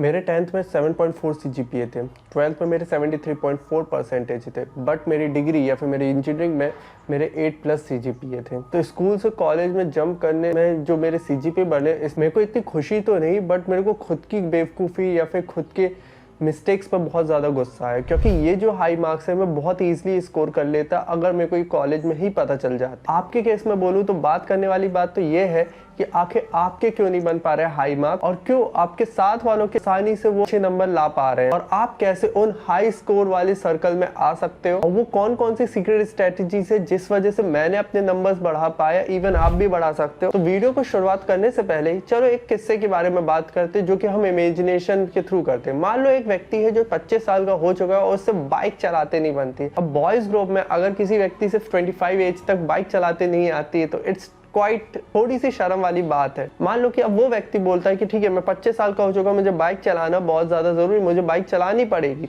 मेरे 10th में 7.4 CGPA थे, 12th में मेरे 73.4 परसेंटेज थे, बट मेरी डिग्री या फिर मेरी इंजीनियरिंग में मेरे 8+ सीजीपीए थे। तो स्कूल से कॉलेज में जंप करने में जो मेरे सीजीपीए बने, इस मेरे को इतनी खुशी तो नहीं, बट मेरे को खुद की बेवकूफ़ी या फिर खुद के मिस्टेक्स पर बहुत ज़्यादा गुस्सा है, क्योंकि ये जो हाई मार्क्स है मैं बहुत ईजिली स्कोर कर लेता अगर मेरे को ये कॉलेज में ही पता चल जाता। आपके केस में बोलूँ तो बात करने वाली बात तो ये है कि आखिर आपके क्यों नहीं बन पा रहे हैं हाई मार्क्स, और क्यों आपके साथ वालों के आसानी से वो अच्छे नंबर ला पा रहे हैं, और आप कैसे उन हाई स्कोर वाले सर्कल में आ सकते हो, और वो कौन कौन सी सीक्रेट स्ट्रेटजी है जिस वजह से मैंने अपने नंबर्स बढ़ा पाया, इवन आप भी बढ़ा सकते हो। तो वीडियो को शुरुआत करने से पहले चलो एक किस्से के बारे में बात करते हैं जो कि हम इमेजिनेशन के थ्रू करते हैं। मान लो एक व्यक्ति है जो 25 साल का हो चुका है और उससे बाइक चलाते नहीं बनती। अब बॉयज ग्रुप में अगर किसी व्यक्ति से 25 एज तक बाइक चलाते नहीं आती है तो इट्स क्वाइट थोड़ी सी शर्म वाली बात है। मान लो कि अब वो व्यक्ति बोलता है कि ठीक है, मैं 25 साल का हो चुका, मुझे बाइक चलाना बहुत ज़्यादा ज़रूरी, मुझे बाइक चलानी पड़ेगी।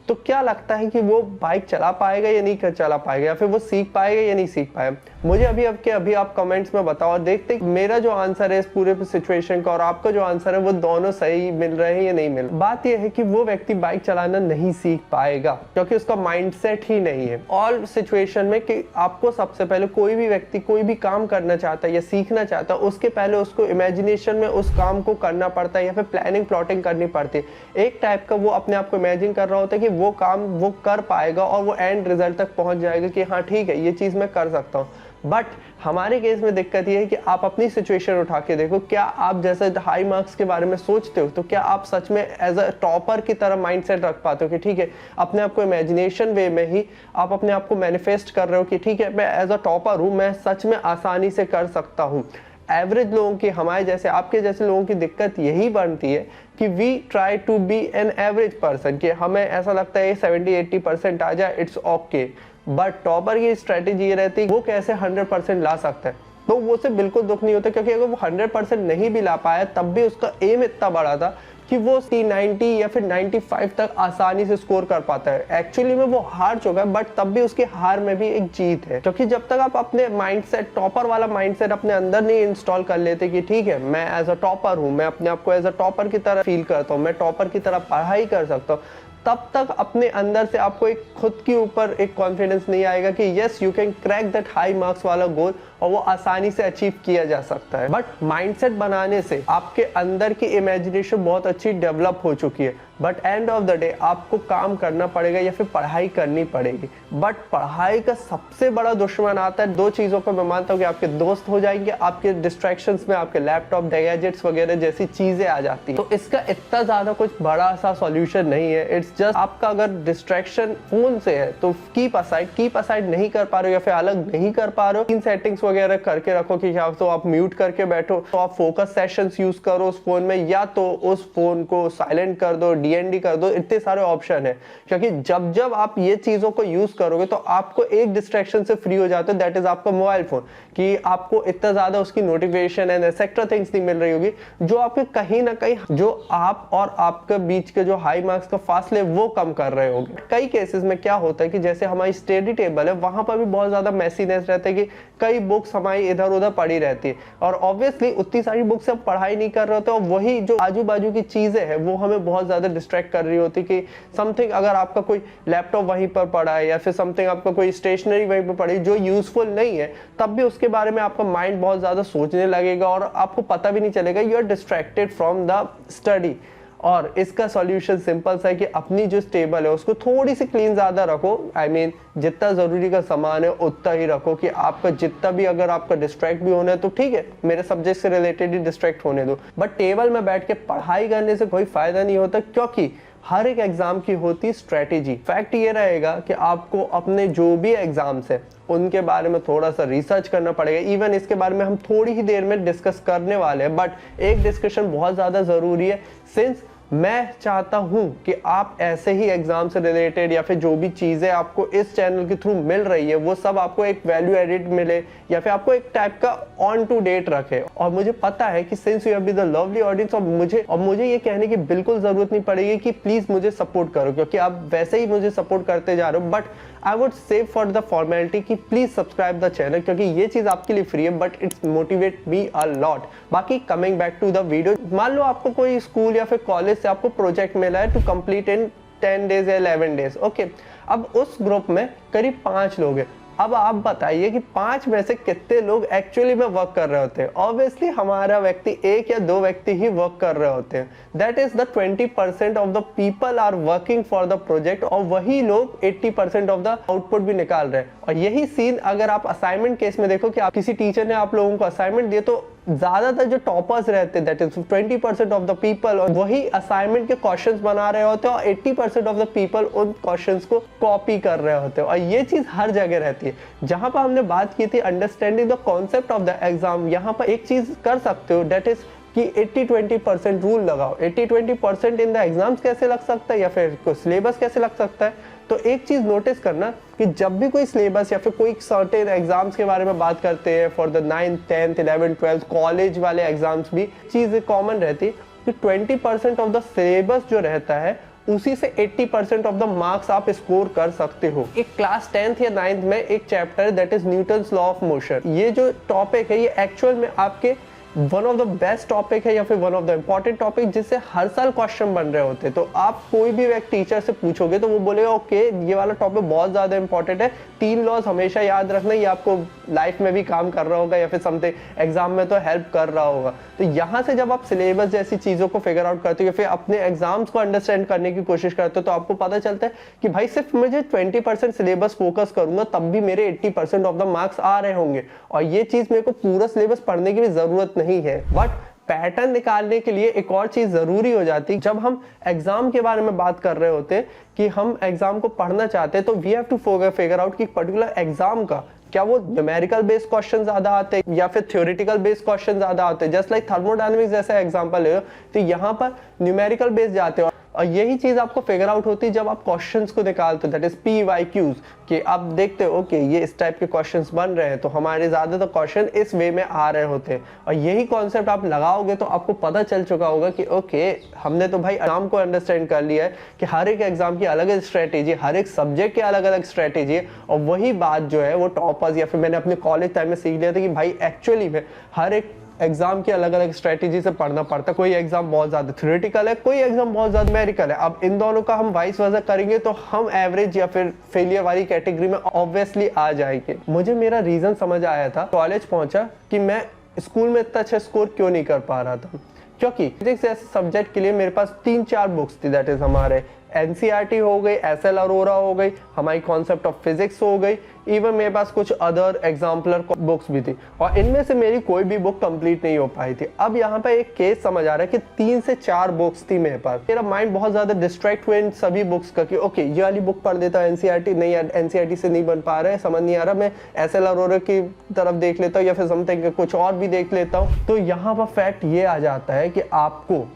तो क्या लगता है कि वो बाइक चला पाएगा या नहीं चला पाएगा, या फिर वो सीख पाएगा या नहीं सीख पाएगा? मुझे अभी आप कमेंट्स में बताओ, और देखते मेरा जो आंसर है इस पूरे सिचुएशन का और आपका जो आंसर है वो दोनों सही मिल रहे हैं या नहीं मिल। बात यह है कि वो व्यक्ति बाइक चलाना नहीं सीख पाएगा क्योंकि उसका माइंडसेट ही नहीं है। ऑल सिचुएशन में कि आपको सबसे पहले कोई भी व्यक्ति कोई भी काम करना चाहता है या सीखना चाहता है, उसके पहले उसको इमेजिनेशन में उस काम को करना पड़ता है या फिर प्लानिंग प्लॉटिंग करनी पड़ती है। एक टाइप का वो अपने आप को इमेजिन कर रहा होता है कि वो काम वो कर पाएगा और वो एंड रिजल्ट तक पहुंच जाएगा कि हाँ ठीक है, ये चीज़ मैं कर सकता हूँ। बट हमारे केस में दिक्कत ये है कि आप अपनी सिचुएशन उठा के देखो, क्या आप जैसे हाई मार्क्स के बारे में सोचते हो तो क्या आप सच में एज अ टॉपर की तरह माइंडसेट रख पाते हो कि ठीक है, अपने आप को इमेजिनेशन वे में ही आप अपने आप को मैनिफेस्ट कर रहे हो कि ठीक है, मैं एज अ टॉपर हूँ, मैं सच में आसानी से कर सकता हूँ। एवरेज लोगों की, हमारे जैसे आपके जैसे लोगों की दिक्कत यही बनती है कि we try to be an average person, कि हमें ऐसा लगता है 70-80% आ जाए, इट्स ओके। बट टॉपर की स्ट्रेटेजी ये रहती है वो कैसे 100% ला सकता है। तो वो से बिल्कुल दुख नहीं होता, क्योंकि अगर वो 100% नहीं भी ला पाया तब भी उसका एम इतना बड़ा था कि वो 90 या फिर 95 तक आसानी से स्कोर कर पाता है। एक्चुअली में वो हार चुका है, बट तब भी उसकी हार में भी एक जीत है, क्योंकि जब तक आप अपने माइंडसेट, टॉपर वाला माइंडसेट अपने अंदर नहीं इंस्टॉल कर लेते कि ठीक है, मैं एज अ टॉपर हूँ, मैं अपने आप को एज अ टॉपर की तरह फील करता हूँ, मैं टॉपर की तरह पढ़ाई कर सकता हूँ, तब तक अपने अंदर से आपको एक खुद के ऊपर एक कॉन्फिडेंस नहीं आएगा कि yes you can crack that high marks वाला गोल, और वो आसानी से अचीव किया जा सकता है। बट माइंडसेट बनाने से आपके अंदर की इमेजिनेशन बहुत अच्छी डेवलप हो चुकी है, but end of the day आपको काम करना पड़ेगा या फिर पढ़ाई करनी पड़ेगी। बट पढ़ाई का सबसे बड़ा दुश्मन आता है, दो चीज़ों को मैं मानता हूँ कि आपके दोस्त हो जाएंगे, आपके डिस्ट्रैक्शंस में आपके लैपटॉप, गैजेट्स वगैरह जैसी चीज़ें आ जाती हैं। तो इसका इतना ज़्यादा कुछ बड़ा सा सॉल्यूशन नहीं है। इट्स जस्ट आपका अगर डिस्ट्रैक्शन फोन से है तो कीप असाइड नहीं कर पा रहे हो या फिर अलग नहीं कर पा रहे हो, इन सेटिंग्स वगैरह करके रखो कि या तो आप म्यूट करके बैठो, तो आप फोकस सेशंस यूज करो उस फोन में, या तो उस फोन को साइलेंट कर दो, डीएनडी कर दो। इतने सारे ऑप्शन है, क्योंकि जब जब आप ये चीजों को यूज करोगे तो आपको एक डिस्ट्रैक्शन से फ्री हो जाते हो, दैट इज आपका मोबाइल फोन, कि आपको इतना ज्यादा उसकी नोटिफिकेशन एंड एक्सेट्रा थिंग्स नहीं मिल रही होगी जो आपके कहीं ना कहीं जो आप और आपके बीच के जो हाई मार्क्स का फासले वो कम कर रहे होंगे। कई केसेस में क्या होता है कि जैसे हमारी स्टडी टेबल है, वहां पर भी बहुत ज्यादा मैसीनेस रहता है कि कई बुक्स हमारी इधर उधर पड़ी रहती है, और ऑब्वियसली उतनी सारी बुक्स से हम पढ़ाई नहीं कर रहे होते, और वही जो आजू बाजू की चीजें हैं वो हमें बहुत ज्यादा डिस्ट्रैक्ट कर रही होती कि समथिंग, अगर आपका कोई लैपटॉप वहीं पर पड़ा है या फिर समथिंग आपका कोई स्टेशनरी वहीं पर पड़ी जो यूजफुल नहीं है, तब भी उसके बारे में आपका माइंड बहुत ज्यादा सोचने लगेगा और आपको पता भी नहीं चलेगा, you are distracted from the study. और इसका सॉल्यूशन सिंपल सा है कि अपनी जो टेबल है उसको थोड़ी सी क्लीन ज़्यादा रखो। आई मीन जितना ज़रूरी का सामान है उतना ही रखो, कि आपका जितना भी, अगर आपका डिस्ट्रैक्ट भी होना है तो ठीक है, मेरे सब्जेक्ट से रिलेटेड ही डिस्ट्रैक्ट होने दो, बट टेबल में बैठ के पढ़ाई करने से कोई फ़ायदा नहीं होता, क्योंकि हर एक एग्जाम की होती स्ट्रेटेजी। फैक्ट ये रहेगा कि आपको अपने जो भी एग्जाम्स है उनके बारे में थोड़ा सा रिसर्च करना पड़ेगा। इवन इसके बारे में हम थोड़ी ही देर में डिस्कस करने वाले हैं, बट एक डिस्कशन बहुत ज़्यादा ज़रूरी है, सिंस मैं चाहता हूं कि आप ऐसे ही एग्जाम से रिलेटेड या फिर जो भी चीज़ें आपको इस चैनल के थ्रू मिल रही है वो सब आपको एक वैल्यू एडिट मिले या फिर आपको एक टाइप का ऑन टू डेट रखे। और मुझे पता है कि since you have been the lovely audience, और मुझे ये कहने की बिल्कुल ज़रूरत नहीं पड़ेगी कि प्लीज़ मुझे सपोर्ट करो, क्योंकि आप वैसे ही मुझे सपोर्ट करते जा रहे हो। But I would say for the formality कि प्लीज सब्सक्राइब द चैनल, क्योंकि ये चीज आपके लिए फ्री है but it's motivate me a lot. बाकी coming back to the video, मान लो आपको कोई स्कूल या फिर कॉलेज से आपको प्रोजेक्ट मिला है टू कंप्लीट इन 10 डेज या 11 डेज, ओके। अब उस ग्रुप में करीब 5 लोग हैं। अब आप बताइए कि 5 में से कितने लोग एक्चुअली में वर्क कर रहे होते हैं। ऑब्वियसली हमारा व्यक्ति 1 या 2 व्यक्ति ही वर्क कर रहे होते हैं। That is the 20% of the people are working for the project, और वही लोग 80% ऑफ द आउटपुट भी निकाल रहे हैं। और यही सीन अगर आप असाइनमेंट केस में देखो कि आप किसी टीचर ने आप लोगों को असाइनमेंट दिए, तो ज्यादातर जो टॉपर्स रहते हैं that is 20% of the people, और वही असाइनमेंट के क्वेश्चंस बना रहे होते हैं और 80% ऑफ द पीपल उन क्वेश्चंस को कॉपी कर रहे होते हैं। और ये चीज हर जगह रहती है। जहां पर हमने बात की थी understanding the concept of the exam, यहाँ पर एक चीज कर सकते हो दैट इज कि 80-20% रूल लगाओ। 80-20% इन द एग्जाम्स कैसे लग सकता है या फिर सिलेबस कैसे लग सकता है। तो एक चीज नोटिस करना कि जब भी कोई सिलेबस या फिर कोई सर्टेन एग्जाम्स के बारे में बात करते हैं for the 9th 10th 11th 12th college वाले एग्जाम्स, भी चीज कॉमन रहती है कि 20% ऑफ द सिलेबस जो रहता है उसी से 80% ऑफ द मार्क्स आप स्कोर कर सकते हो। एक क्लास 10th या 9th में एक चैप्टर है that is Newton's law of motion. ये जो टॉपिक है ये एक्चुअल में आपके one of the best topic है या फिर one of the important topic जिससे हर साल क्वेश्चन बन रहे होते हैं। तो आप कोई भी एक टीचर से पूछोगे तो वो बोलेगा ओके ये वाला टॉपिक बहुत ज्यादा इंपॉर्टेंट है, 3 लॉज हमेशा याद रखना, ये आपको लाइफ में भी काम कर रहा होगा या फिर समथिंग एग्जाम में तो हेल्प कर रहा होगा। तो यहाँ से जब आप सिलेबस जैसी चीजों को फिगर आउट करते हो या फिर अपने एग्जाम्स को अंडरस्टैंड करने की कोशिश करते हो, तो आपको पता चलता है कि भाई सिर्फ मुझे 20% सिलेबस फोकस करूंगा तब भी मेरे 80% ऑफ द मार्क्स आ रहे होंगे। और ये चीज मेरे को पूरा सिलेबस पढ़ने की भी जरूरत नहीं है। बट पैटर्न निकालने के लिए एक और चीज जरूरी हो जाती है। जब हम एग्जाम के बारे में बात कर रहे होते हैं कि हम एग्जाम को पढ़ना चाहते हैं, तो we have to figure out कि पर्टिकुलर एग्जाम का क्या वो न्यूमेरिकल बेस्ड क्वेश्चन ज्यादा आते हैं या फिर थ्योरेटिकल बेस्ड क्वेश्चन ज्यादा आते हैं। जस्ट लाइक थर्मोडायनेमिक्स जैसा एग्जांपल है तो यहाँ पर न्यूमेरिकल बेस्ड जाते हैं। और यही चीज आपको फिगर आउट होती है जब आप क्वेश्चंस को निकालते हो, दैट इज PYQs, कि आप देखते हो ओके ये इस टाइप के क्वेश्चंस बन रहे हैं तो हमारे ज्यादातर क्वेश्चन इस वे में आ रहे होते हैं। और यही कॉन्सेप्ट आप लगाओगे तो आपको पता चल चुका होगा कि ओके हमने तो भाई एग्जाम को अंडरस्टैंड कर लिया है कि हर एक एग्जाम की अलग अलग स्ट्रेटेजी, हर एक सब्जेक्ट की अलग अलग स्ट्रेटेजी है। और वही बात जो है वो टॉपर्स या फिर मैंने अपने कॉलेज टाइम में सीख लिया था कि भाई एक्चुअली में हर एक एग्जाम की अलग अलग स्ट्रेटेजी से पढ़ना पड़ता है। कोई एग्जाम बहुत ज्यादा थ्योरेटिकल है, कोई एग्जाम बहुत ज्यादा न्यूमेरिकल है। अब इन दोनों का हम वाइस वर्सा करेंगे तो हम एवरेज या फिर फेलियर वाली कैटेगरी में ऑब्वियसली आ जाएंगे। मुझे मेरा रीजन समझ आया था, कॉलेज पहुंचा कि मैं स्कूल में इतना अच्छा स्कोर क्यों नहीं कर पा रहा था, क्योंकि फिजिक्स जैसे सब्जेक्ट के लिए मेरे पास 3-4 बुक्स थी। दैट इज हमारे NCERT हो गई, SL अरोरा हो गई, हमारी कॉन्सेप्ट ऑफ फिजिक्स हो गई, इवन मेरे पास कुछ अदर एग्जाम्पलर बुक्स भी थी। और इनमें से मेरी कोई भी बुक कंप्लीट नहीं हो पाई थी। अब यहाँ पे एक केस समझ आ रहा है कि 3 से 4 बुक्स थी मेरे पास। मेरा माइंड बहुत ज्यादा डिस्ट्रैक्ट हुए इन सभी बुक्स का कि ओके ये वाली बुक पढ़ देता हूँ, NCERT नहीं, NCERT से नहीं बन पा रहा है, समझ नहीं आ रहा, मैं SL अरोरा की तरफ देख लेता हूँ या फिर समथिंग कुछ और भी देख लेता हूँ। तो यहाँ पर फैक्ट ये आ जाता है कि आपको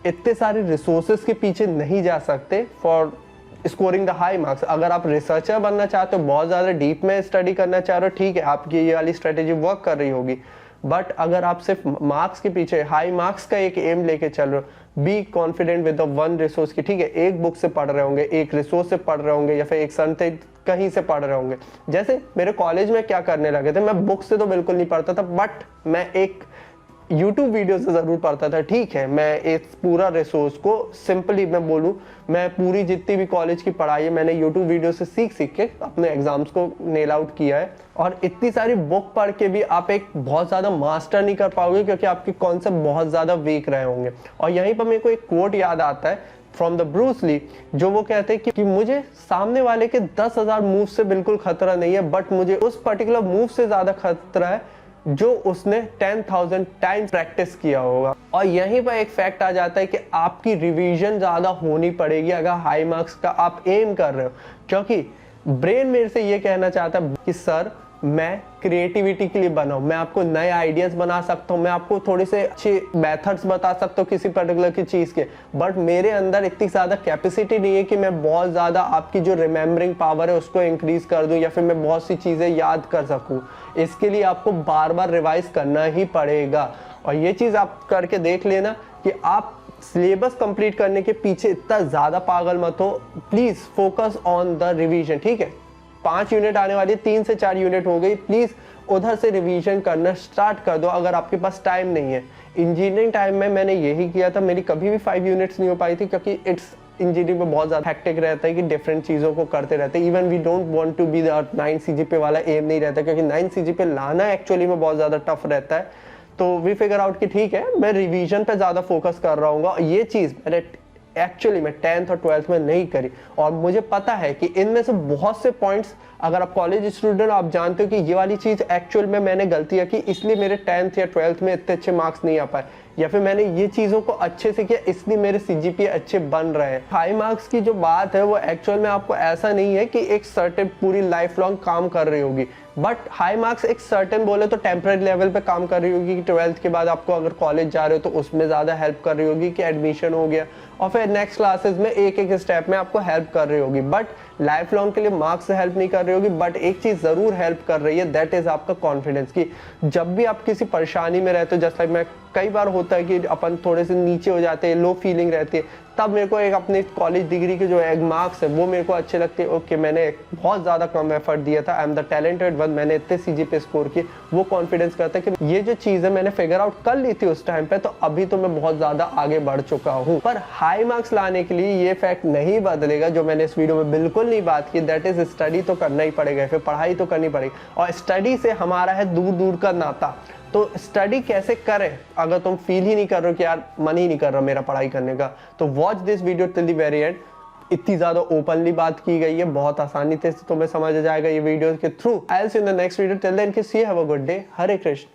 इतने सारे रिसोर्सेज के पीछे नहीं जा सकते for scoring the high marks. अगर आप रिसर्चर बनना चाहते हो, बहुत ज़्यादा डीप में स्टडी करना चाह रहे हो, ठीक है आपकी ये वाली स्ट्रेटेजी वर्क कर रही होगी। बट अगर आप सिर्फ मार्क्स के पीछे, हाई मार्क्स का एक एम लेके चल रहे हो, be confident with the one resource की, ठीक है एक बुक से पढ़ रहे होंगे, एक रिसोर्स से पढ़ रहे होंगे या फिर एक संत कहीं से पढ़ रहे होंगे। जैसे मेरे कॉलेज में क्या करने लगे थे, मैं बुक से तो बिल्कुल नहीं पढ़ता था, बट मैं एक YouTube वीडियो से जरूर पढ़ता था। ठीक है मैं इस पूरा रिसोर्स को सिंपली मैं बोलूँ, मैं पूरी जितनी भी कॉलेज की पढ़ाई है मैंने YouTube वीडियो से सीख के अपने एग्जाम्स को नेल आउट किया है। और इतनी सारी बुक पढ़ के भी आप एक बहुत ज़्यादा मास्टर नहीं कर पाओगे क्योंकि आपके कॉन्सेप्ट बहुत ज़्यादा वीक रहे होंगे। और यहीं पर मेरे को एक कोट याद आता है फ्रॉम द ब्रूस ली, जो वो कहते हैं कि मुझे सामने वाले के 10,000 मूव से बिल्कुल खतरा नहीं है, बट मुझे उस पर्टिकुलर मूव से ज़्यादा खतरा है जो उसने 10,000 टाइम्स प्रैक्टिस किया होगा। और यहीं पर एक फैक्ट आ जाता है कि आपकी रिवीजन ज़्यादा होनी पड़ेगी अगर हाई मार्क्स का आप एम कर रहे हो, क्योंकि ब्रेन मेरे से ये कहना चाहता है कि सर मैं क्रिएटिविटी के लिए बना हूं, मैं आपको नए आइडियाज बना सकता हूं, मैं आपको थोड़े से अच्छे मेथड्स बता सकता हूं किसी पर्टिकुलर की चीज के, बट मेरे अंदर इतनी ज्यादा कैपेसिटी नहीं है कि मैं बहुत ज्यादा आपकी जो रिमेम्बरिंग पावर है उसको इंक्रीज कर दूं या फिर मैं बहुत सी चीजें याद कर सकूं। इसके लिए आपको बार बार रिवाइज करना ही पड़ेगा। और ये चीज आप करके देख लेना कि आप सिलेबस कंप्लीट करने के पीछे इतना ज्यादा पागल मत हो, please focus on the revision, ठीक है। 5 यूनिट आने वाली है, 3 से 4 यूनिट हो गई, प्लीज़ उधर से रिवीजन करना स्टार्ट कर दो अगर आपके पास टाइम नहीं है। इंजीनियरिंग टाइम में मैंने यही किया था, मेरी कभी भी 5 यूनिट्स नहीं हो पाई थी, क्योंकि इट्स इंजीनियरिंग में बहुत ज़्यादा हैक्टिक रहता है कि डिफरेंट चीज़ों को करते रहते हैं। Even we don't want to be the 9 CGPA वाला एम नहीं रहता, क्योंकि 9 CGPA लाना एक्चुअली में बहुत ज़्यादा टफ रहता है। तो वी फिगर आउट कि ठीक है, मैं रिवीजन पे ज़्यादा फोकस कर रहा हूँ। ये चीज़ मैंने एक्चुअली मैं 10th और 12th में नहीं करी, और मुझे पता है कि इनमें से बहुत से पॉइंट्स, अगर आप कॉलेज स्टूडेंट आप जानते हो कि ये वाली चीज़ एक्चुअल में मैंने गलतियाँ की, इसलिए मेरे 10th या 12th में इतने अच्छे मार्क्स नहीं आ पाए, या फिर मैंने ये चीज़ों को अच्छे से किया इसलिए मेरे CGPA अच्छे बन रहे हैं। हाई मार्क्स की जो बात है वो एक्चुअल में आपको ऐसा नहीं है कि एक सर्टेन पूरी लाइफ लॉन्ग काम कर रही होगी, बट हाई मार्क्स एक सर्टेन बोले तो टेम्पररी लेवल पे काम कर रही होगी कि 12th के बाद आपको अगर कॉलेज जा रहे हो तो उसमें ज़्यादा हेल्प कर रही होगी कि एडमिशन हो गया, और फिर नेक्स्ट क्लासेस में एक एक स्टेप में आपको हेल्प कर रही होगी, बट लाइफ लॉन्ग के लिए मार्क्स से हेल्प नहीं कर रही होगी। बट एक चीज़ ज़रूर हेल्प कर रही है, दैट इज़ आपका कॉन्फिडेंस, कि जब भी आप किसी परेशानी में रहते हो, जैसे मैं कई बार होता है कि अपन थोड़े से नीचे हो जाते हैं, लो फीलिंग रहती है, तब मेरे को एक अपने कॉलेज डिग्री के जो एक मार्क्स है वो मेरे को अच्छे लगते हैं। ओके, मैंने बहुत ज़्यादा कम एफर्ट दिया था, I am the talented one, मैंने इतने CGPA स्कोर किए, वो कॉन्फिडेंस करता है कि ये जो चीज़ है मैंने फिगर आउट कर ली थी उस टाइम पे, तो अभी तो मैं बहुत ज़्यादा आगे बढ़ चुका हूँ। पर हाई मार्क्स लाने के लिए ये फैक्ट नहीं बदलेगा जो मैंने इस वीडियो में बिल्कुल नहीं बात की, दैट इज स्टडी तो करना ही पड़ेगा, फिर पढ़ाई तो करनी पड़ेगी, और स्टडी से हमारा है दूर दूर का नाता। तो स्टडी कैसे करें अगर तुम फील ही नहीं कर रहे हो कि यार मन ही नहीं कर रहा मेरा पढ़ाई करने का, तो watch this video till the very and. इतनी ज्यादा ओपनली बात की गई है, बहुत आसानी से तुम्हें समझ आ जाएगा ये वीडियो के through. I will see you in the next video, till then see have a good day. Hare Krishna.